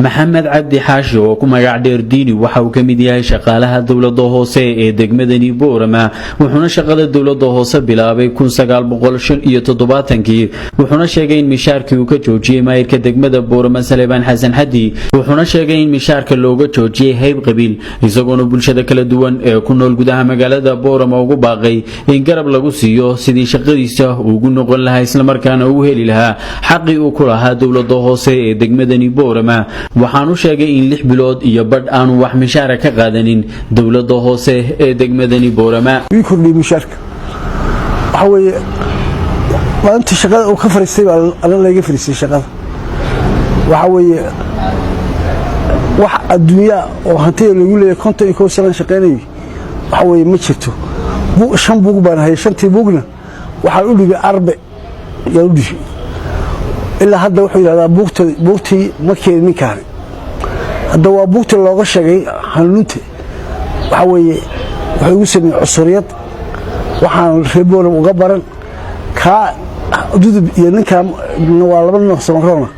maxamed cabdi xaashi oo ku magac dheer diini waxa uu ka mid yahay shaqaalaha dowladda hoose ee degmadani Boorama wuxuuna shaqada dowladda hoose bilaabay 1975 wuxuuna sheegay in mishaarkii uu ka joojiyay maayirka degmada Boorama Saleebaan Xasan Xadi wuxuuna sheegay in mishaarka looga joojiyay hayb qabiil isagoona bulshada kala duwan ee ku nool gudaha magaalada Boorama ugu baaqay in garab lagu siiyo sidii shaqadiisa ugu noqon lahaa isla markaana uu heli lahaa xaqii uu ku lahaa dowladda hoose ee degmadani Boorama waxaanu sheegay in 6 bilood iyo badh aanu wax mishaar ka qaadanin dowladda hoose ee degmadani Boorama ii kordhiyay mishaarka waxa weeye maanta shaqada uu ka fariistay baa laga fariistay shaqada waxa weeye wax adduunyo oo hantiga lagu leeyahay konton iyo kow sano shaqeynay waxa weeye ma jirto shan buug baan hayay shantii buugna waxa u dhigay arbe yaa u dhigay ilaa hadda wuxuu yiraahdaa buugtii ma keenin kaari hadda waa buugtii looga sheegay hanuunta waxa weeye wuxuu ugu sameeyay cusuriyad waxaan reeboon uga baran ka dudub iyo ninka waa laba nooc Soomaaliyeed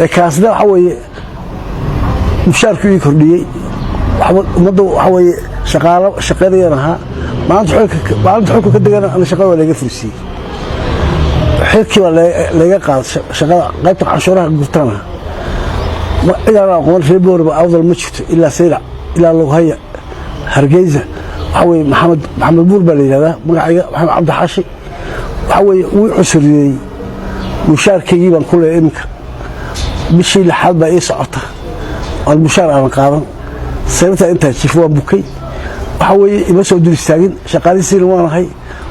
ee kaasna waxa weeye mushaarkii kordhiyay umada waxa weeye shaqaaleeyanaha maanta xulka ka degan aan shaqada laga fursiiyay xilkii laga qaad shaqada qaybta cashuuraha gurtana ma ilaa aqoon reeboorba afdal ma jirto ilaa sayla ilaa Lughaya Hargeysa waxa weeye maxamed buur baa la yiraahdaa magaciisa maxamed cabdi xaashi waxa weeye uu cusuriyay mushaarkii baan ku leeyahay imka bishii lixaad baa ii socota aan mushaar aan qaadan sababta inta chief waan bukay waxa weeye ima soo dul istaagin shaqaalihiina waan ahay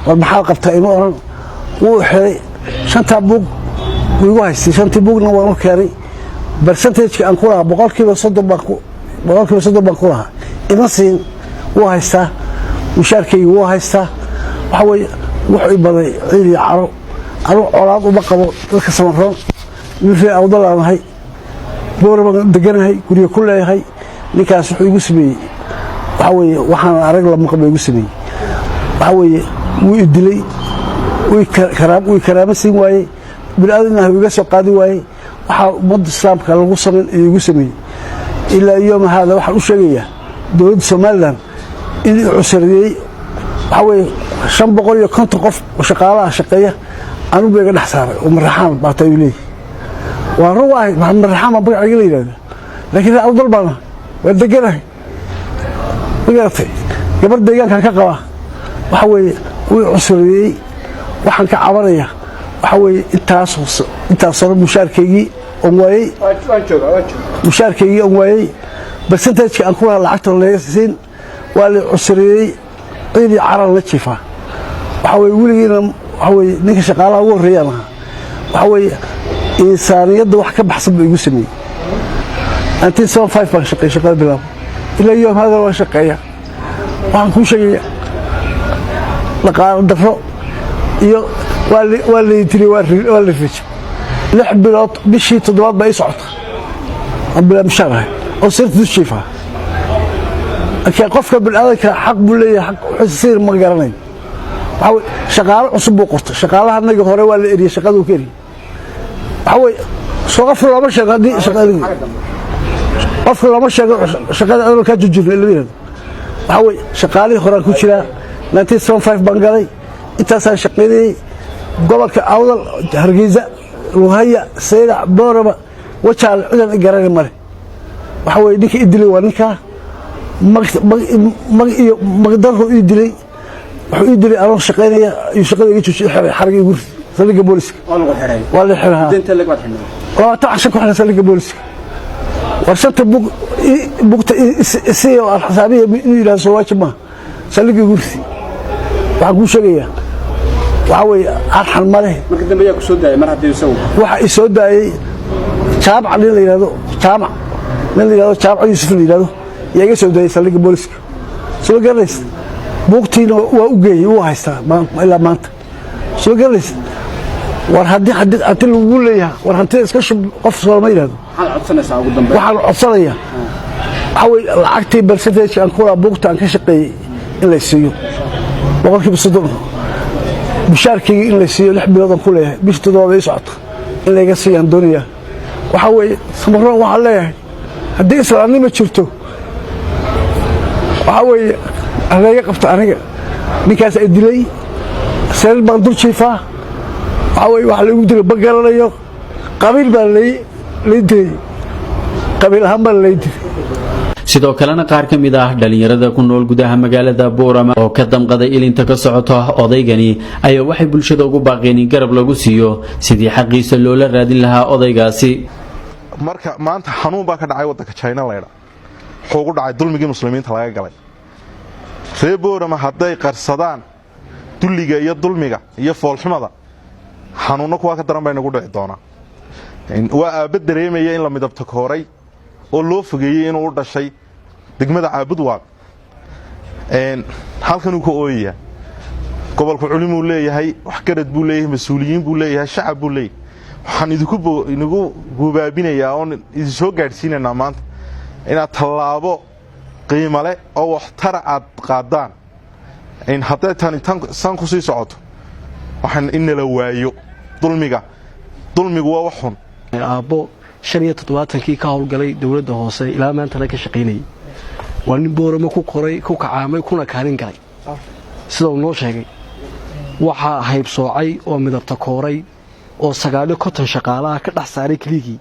war maxaa qabtaa ima oran wuu xiray shanta buug igu haystay shantii buugna waan u keenay percentage aan ku lahaa boqolkiiba 30 baan ku lahaa ima siin wuu haystaa mushaarkii wuu haystaa waxa weeye wuxuu baday ciil iyo caro colaad uma qabo dadka Soomaaliyeed wixii awdalaanahay Boorama deganahay guriga ku leeyahay ninkaas wuxuu igu sameeyay waxa weeye waxaan arag la maqbay igu sameeyay waxa weeye wuu dilay wuu karaamasiin waayay bilaadanah iga soo qaadi waayay waxa ummadda islaamka lagu sameeyay igu sameeyay ilaa yoom hada waxa uu sheegaya dowladda Soomaaliland in cusriyay waxa weeye 550 qof oo shaqaalaha shaqeeya anu beega dhax saaray oo maraxaan baatay leey waa ruwaay maraxaan ma bagac iga leeyahay laakiin awdal bana waa deganahay wiilkay gabar deegaanka ka qaba waxa weeye uu cusriyay waxaan ka cabanaya waxa weeye intaas soo mushaarkeygii oo waayay mushaarkeygii oo waayay percentage aan ku lahaa lacagta laga siin waa la cusriyay ciidi carar la jifa waxa weeye wiligiina waxa weeye ninka shaqaalaha ugu horeeyana waxa weeye insaaniyada wax ka baxsan buu igu sameeyay antii 75 baan shaqada bilaab ilaa yoom hada waa shaqeeya waxaan ku sheegay laqaad dafro iyo waa la yiri waa la fiish 6 bilood bishii 7 bay socota abla masharaha oo sirtu shifa akay qofka bilaadanka xaq buu leeyahay xaq xisiir ma garanay waxa shaqaale cusub uu qorto shaqaalaha naga hore waa la eriyay shaqadu kari waxa soo qofka lama shaqadii shaqadii qofka lama shaqada ka jujurna leeyahay waxa shaqaalihii hore ku jira 1975 baan galay intaas aan shaqeeyay gobolka awdal Hargeysa Lughaya Sayla Boorama wajaal ciidan garan mare waxa weeye ninka idilay waa ninka magdaro idilay wuxuu idilay aan shaqeynaya iyo shaqada iga joojiyay xarigii gurti saldhiga booliska waa la xiraa dinta laga wadxino waa taashan ku xiran saldhiga booliska warshada bugta isii oo xisaabiye inuu yiraahdo soo waajima saldhiga gurti waxaan ku sheegayaa waxa weeye arxan male marka dambe ayaa ku soo daayay mar hadii isagu waxa ay soo daayay jaamac la yiraahdo jaamac Yusuf la yiraahdo iyaga soo daayay saldhiga booliska soo galays buugtiina waa u geeyay uu haystaa ilaa maanta soo galays war hadii lagu leeyahay war hanti iska shub qof Soomaali yiraahdo waxaan codsanaysaa ugu dambeyn waxaan codsanayaa waxa weeye lacagtii percentage aan ku la buugtaan ka shaqeeyay in la siiyo boqolkiiba 30 mushaarkii in la siiyo 6 bilood ku leeyahay bishii 7 ay socoto in laga siiyaan doonaya waxa weeye Soomaaliland waxa leeyahay haddii islaamnimo jirto waxaa weeye haleega qabto aniga ninkaas ay dilay sariir baan dul jiifaa waxaa weeye wax lagu dilay ma garanayo qabiil baa lay dilay qabiil ahaan baa lay dilay sidoo kalena qaar ka mid ah dhalinyarada ku nool gudaha magaalada Boorama oo ka damqaday ilinta ka socoto odaygani ayaa waxay bulshada ugu baaqeen in garab lagu siiyo sidii xaqiisa loola raadin lahaa odaygaasi marka maanta xanuun baa ka dhacay wadanka China leeyahay wuxuu ugu dhacay dulmigii muslimiinta laga galay reer Boorama hadday qarsadaan dulliga iyo dulmiga iyo foolxumada xanuunna kuwa ka daran bay nagu dhici doonaa waa aabad dareemaya in la midabta kooray oo loo fogeeyay inuu u dhashay degmada Caabud Waaq halkan uu ka ooyaya gobolka culimuu leeyahay wax garad buu leeyahay mas'uuliyiin buu leeyahay shacab buu leeyahay waxaan idinku guubaabinayaa oo idin soo gaarsiinayna maanta inaad tallaabo qiimo leh oo waxtar aad qaadaan in hadday tan ku sii socoto waxaan in la waayo dulmigu waa wax xun aabo 75kii ka howlgalay dawladda hoose ilaa maanta la ka shaqeynay waa nin Boorama ku koray ku kacaamay kuna kaalin galay sida uu noo sheegay waxa hayb soocay oo midabta kooray oo 9 shaqaalaha ka dhax saaray kliigi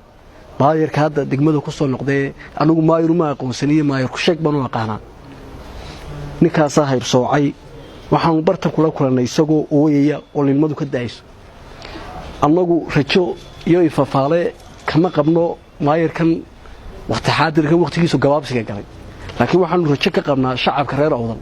maayirka hadda degmada ku soo noqday anigu maayiru ma aqoonsaniyo maayir ku sheeg baan u aqaana ninkaas hayb soocay waxaan bartan kula kulanay isagoo ooyaya oo ilmadu ka daayso anagu rajo iyo ifafaale kama qabno maayirkan waqti xaadirka waqtigiisu gabaabsiga galay laakiin waxaanu rajo ka qabnaa shacabka reer Awdal